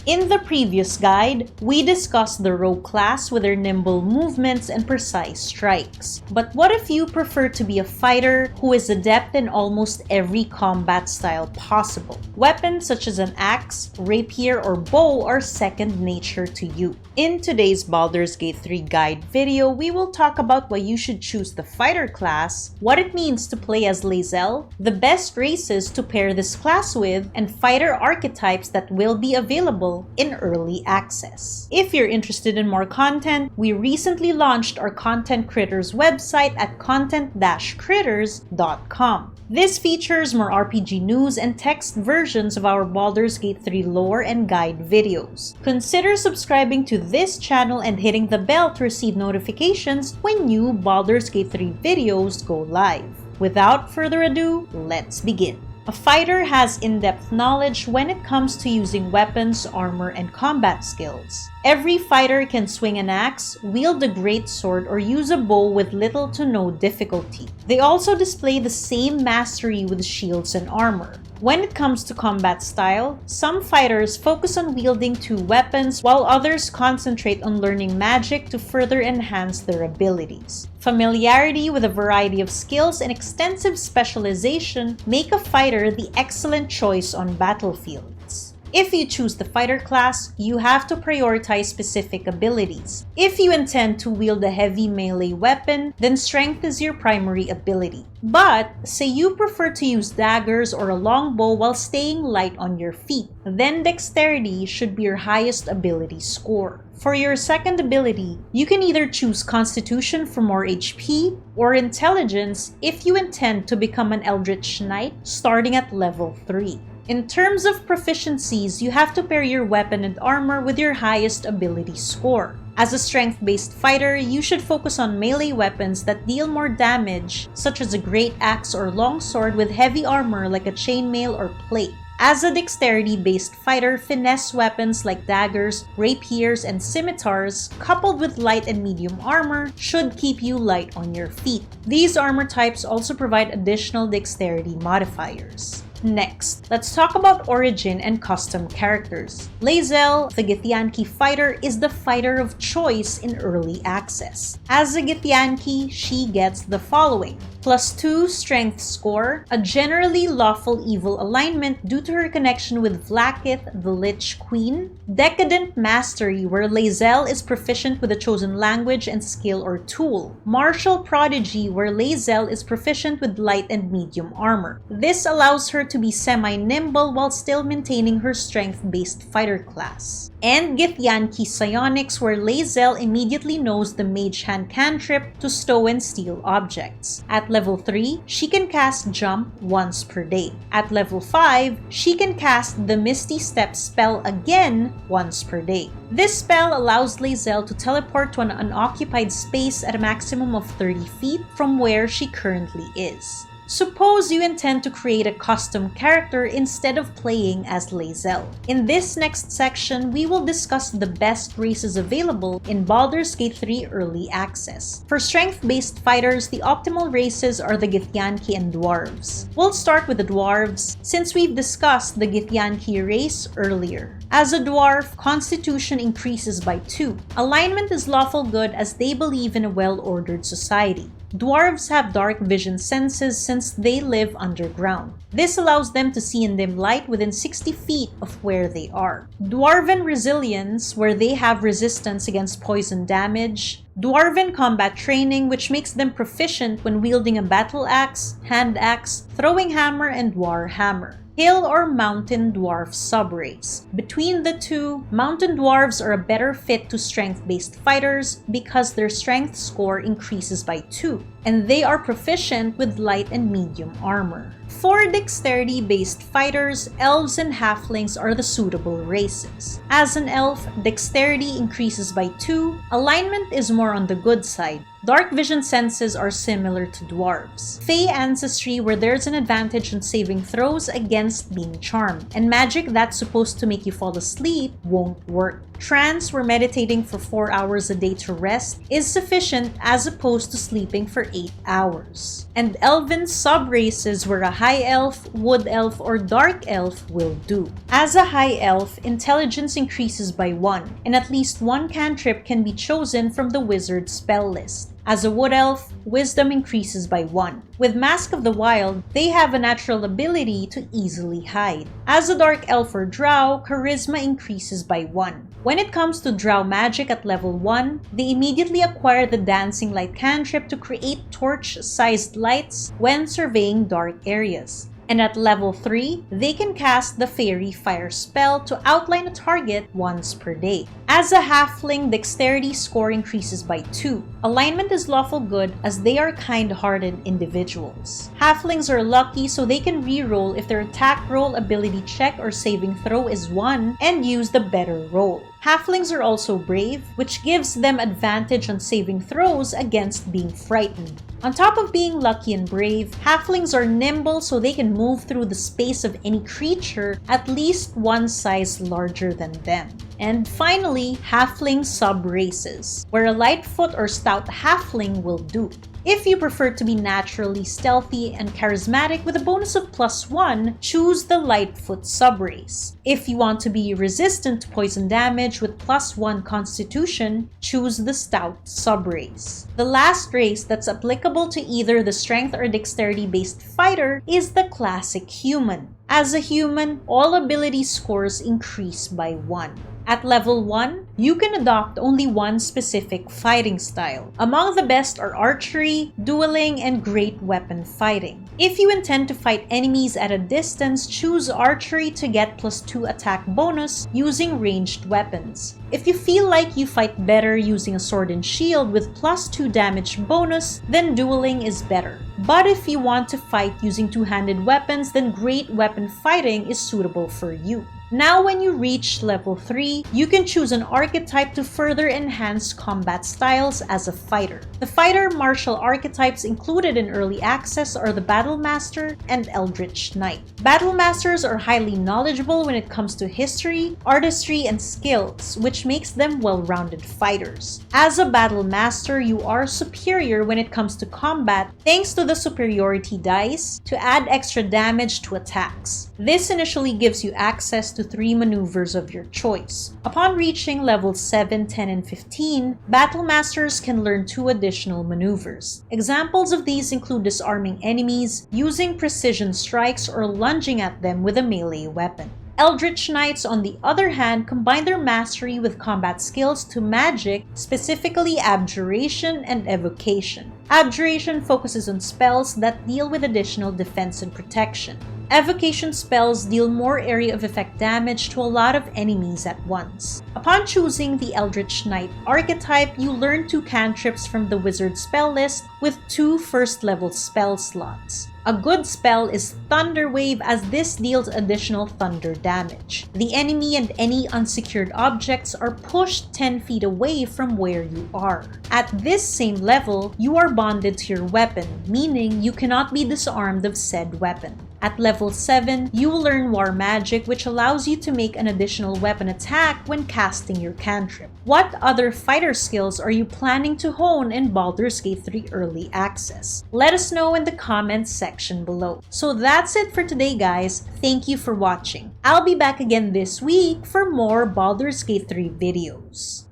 In the previous guide, we discussed the rogue class with their nimble movements and precise strikes. But what if you prefer to be a fighter who is adept in almost every combat style possible? Weapons such as an axe, rapier, or bow are second nature to you. In today's Baldur's Gate 3 guide video, we will talk about why you should choose the fighter class, what it means to play as Lae'zel, the best races to pair this class with, and fighter archetypes that will be available in early access. If you're interested in more content, we recently launched our Content Critters website at content-critters.com. This features more RPG news and text versions of our Baldur's Gate 3 lore and guide videos. Consider subscribing to this channel and hitting the bell to receive notifications when new Baldur's Gate 3 videos go live. Without further ado, let's begin. A fighter has in-depth knowledge when it comes to using weapons, armor, and combat skills. Every fighter can swing an axe, wield a greatsword, or use a bow with little to no difficulty. They also display the same mastery with shields and armor. When it comes to combat style, some fighters focus on wielding two weapons while others concentrate on learning magic to further enhance their abilities. Familiarity with a variety of skills and extensive specialization make a fighter the excellent choice on battlefields. If you choose the fighter class, you have to prioritize specific abilities. If you intend to wield a heavy melee weapon, then strength is your primary ability. But say you prefer to use daggers or a longbow while staying light on your feet, then dexterity should be your highest ability score. For your second ability, you can either choose Constitution for more HP or Intelligence if you intend to become an Eldritch Knight starting at level 3. In terms of proficiencies, you have to pair your weapon and armor with your highest ability score. As a strength-based fighter, you should focus on melee weapons that deal more damage, such as a great axe or longsword with heavy armor like a chainmail or plate. As a dexterity-based fighter, finesse weapons like daggers, rapiers, and scimitars, coupled with light and medium armor, should keep you light on your feet. These armor types also provide additional dexterity modifiers. Next, let's talk about origin and custom characters. Lae'zel, the Githyanki fighter, is the fighter of choice in early access. As a Githyanki, she gets the following: +2 strength score, a generally lawful evil alignment due to her connection with Vlaakith, the Lich Queen, decadent mastery where Lae'zel is proficient with a chosen language and skill or tool, martial prodigy where Lae'zel is proficient with light and medium armor. This allows her to be semi-nimble while still maintaining her strength-based fighter class. And Githyanki psionics where Lae'zel immediately knows the Mage Hand cantrip to stow and steal objects. At level 3, she can cast Jump once per day. At level 5, she can cast the Misty Step spell again once per day. This spell allows Lae'zel to teleport to an unoccupied space at a maximum of 30 feet from where she currently is. Suppose you intend to create a custom character instead of playing as Lae'zel. In this next section, we will discuss the best races available in Baldur's Gate 3 Early Access. For strength-based fighters, the optimal races are the Githyanki and Dwarves. We'll start with the Dwarves, since we've discussed the Githyanki race earlier. As a Dwarf, Constitution increases by 2. Alignment is lawful good as they believe in a well-ordered society. Dwarves have dark vision senses since they live underground. This allows them to see in dim light within 60 feet of where they are. Dwarven resilience, where they have resistance against poison damage. Dwarven combat training, which makes them proficient when wielding a battle axe, hand axe, throwing hammer, and war hammer. Hill or Mountain Dwarf subrace. Between the two, Mountain Dwarves are a better fit to strength-based fighters because their strength score increases by 2, and they are proficient with light and medium armor. For dexterity-based fighters, elves and halflings are the suitable races. As an elf, dexterity increases by 2, alignment is more on the good side. Dark vision senses are similar to dwarves. Fey ancestry, where there's an advantage in saving throws against being charmed, and magic that's supposed to make you fall asleep won't work. Trance, where meditating for 4 hours a day to rest is sufficient as opposed to sleeping for 8 hours. And elven sub-races, where a high elf, wood elf, or dark elf will do. As a high elf, intelligence increases by 1, and at least one cantrip can be chosen from the wizard's spell list. As a wood elf, wisdom increases by 1. With Mask of the Wild, they have a natural ability to easily hide. As a dark elf or drow, charisma increases by 1. When it comes to drow magic at level 1, they immediately acquire the dancing light cantrip to create torch-sized lights when surveying dark areas. And at level 3, they can cast the Fairy Fire spell to outline a target once per day. As a halfling, dexterity score increases by 2. Alignment is lawful good as they are kind-hearted individuals. Halflings are lucky so they can reroll if their attack roll, ability check, or saving throw is 1 and use the better roll. Halflings are also brave, which gives them advantage on saving throws against being frightened. On top of being lucky and brave, halflings are nimble so they can move through the space of any creature at least one size larger than them. And finally, halfling sub-races, where a lightfoot or stout halfling will do. If you prefer to be naturally stealthy and charismatic with a bonus of +1, choose the Lightfoot subrace. If you want to be resistant to poison damage with +1 constitution, choose the Stout subrace. The last race that's applicable to either the strength or dexterity-based fighter is the classic human. As a human, all ability scores increase by 1. At level 1, you can adopt only one specific fighting style. Among the best are archery, dueling, and great weapon fighting. If you intend to fight enemies at a distance, choose archery to get +2 attack bonus using ranged weapons. If you feel like you fight better using a sword and shield with +2 damage bonus, then dueling is better. But if you want to fight using two-handed weapons, then great weapon fighting is suitable for you. Now when you reach level 3, you can choose an archetype to further enhance combat styles as a fighter. The fighter martial archetypes included in early access are the Battle Master and Eldritch Knight. Battle Masters are highly knowledgeable when it comes to history, artistry, and skills, which makes them well-rounded fighters. As a Battle Master, you are superior when it comes to combat thanks to the superiority dice to add extra damage to attacks. This initially gives you access to 3 maneuvers of your choice. Upon reaching levels 7, 10, and 15, Battle Masters can learn 2 additional maneuvers. Examples of these include disarming enemies, using precision strikes, or lunging at them with a melee weapon. Eldritch Knights, on the other hand, combine their mastery with combat skills to magic, specifically Abjuration and Evocation. Abjuration focuses on spells that deal with additional defense and protection. Evocation spells deal more area of effect damage to a lot of enemies at once. Upon choosing the Eldritch Knight archetype, you learn 2 cantrips from the wizard spell list with 2 first-level spell slots. A good spell is Thunder Wave, as this deals additional thunder damage. The enemy and any unsecured objects are pushed 10 feet away from where you are. At this same level, you are bonded to your weapon, meaning you cannot be disarmed of said weapon. At level 7, you will learn War Magic, which allows you to make an additional weapon attack when casting your cantrip. What other fighter skills are you planning to hone in Baldur's Gate 3 Early Access? Let us know in the comments section below. So that's it for today, guys. Thank you for watching. I'll be back again this week for more Baldur's Gate 3 videos.